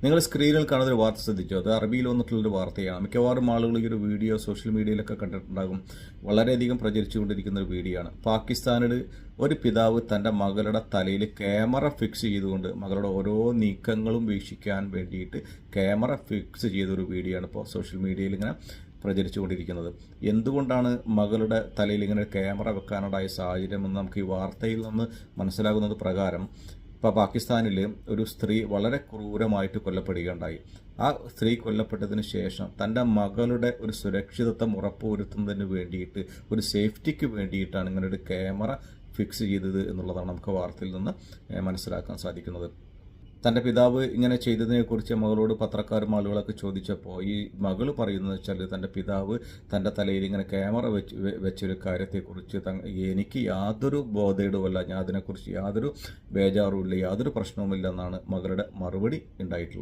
നിങ്ങൾ സ്ക്രീനിൽ കാണുന്ന ഒരു വാർത്ത ശ്രദ്ധിച്ചു. അത് അറബിയിൽ വന്നിട്ടുള്ളൊരു വാർത്തയാണ്. മിക്കവാറും ആളുകൾ ഈ ഒരു വീഡിയോ സോഷ്യൽ മീഡിയയിലൊക്കെ കണ്ടിട്ടുണ്ടാകും. വളരെയധികം പ്രചരിച്ചുകൊണ്ടിരിക്കുന്ന ഒരു വീഡിയോ ആണ്. പാകിസ്ഥാനിൽ ഒരു പിതാവ് തൻ്റെ മകളുടെ തലയിൽ ക്യാമറ ഫിക്സ് ചെയ്തുകൊണ്ട് മകളുടെ ഓരോ നീക്കങ്ങളും വീക്ഷിക്കാൻ വേണ്ടിയിട്ട് ക്യാമറ ഫിക്സ് ചെയ്തൊരു വീഡിയോ ആണ് ഇപ്പോൾ സോഷ്യൽ മീഡിയയിൽ ഇങ്ങനെ പ്രചരിച്ചുകൊണ്ടിരിക്കുന്നത്. എന്തുകൊണ്ടാണ് മകളുടെ തലയിൽ ഇങ്ങനെ ക്യാമറ വെക്കാനുണ്ടായ സാഹചര്യമെന്ന് നമുക്ക് ഈ വാർത്തയിൽ നിന്ന് മനസ്സിലാകുന്നത് പ്രകാരം ഇപ്പോൾ പാകിസ്ഥാനിൽ ഒരു സ്ത്രീ വളരെ ക്രൂരമായിട്ട് കൊല്ലപ്പെടുകയുണ്ടായി. ആ സ്ത്രീ കൊല്ലപ്പെട്ടതിന് ശേഷം തൻ്റെ മകളുടെ ഒരു സുരക്ഷിതത്വം ഉറപ്പുവരുത്തുന്നതിന് വേണ്ടിയിട്ട്, ഒരു സേഫ്റ്റിക്ക് വേണ്ടിയിട്ടാണ് ഇങ്ങനെ ഒരു ക്യാമറ ഫിക്സ് ചെയ്തത് എന്നുള്ളതാണ് നമുക്ക് വാർത്തയിൽ നിന്ന് മനസ്സിലാക്കാൻ സാധിക്കുന്നത്. തൻ്റെ പിതാവ് ഇങ്ങനെ ചെയ്തതിനെക്കുറിച്ച് മകളോട് പത്രക്കാരും ആളുകളൊക്കെ ചോദിച്ചപ്പോൾ ഈ മകൾ പറയുന്നത് വെച്ചാൽ തൻ്റെ പിതാവ് തൻ്റെ തലയിൽ ഇങ്ങനെ ക്യാമറ വെച്ചൊരു കാര്യത്തെക്കുറിച്ച് എനിക്ക് യാതൊരു ബോധേടുമല്ല, ഞാൻ അതിനെക്കുറിച്ച് യാതൊരു ബേജാറുമില്ല, യാതൊരു പ്രശ്നവുമില്ല എന്നാണ് മകളുടെ മറുപടി ഉണ്ടായിട്ടുള്ളത്.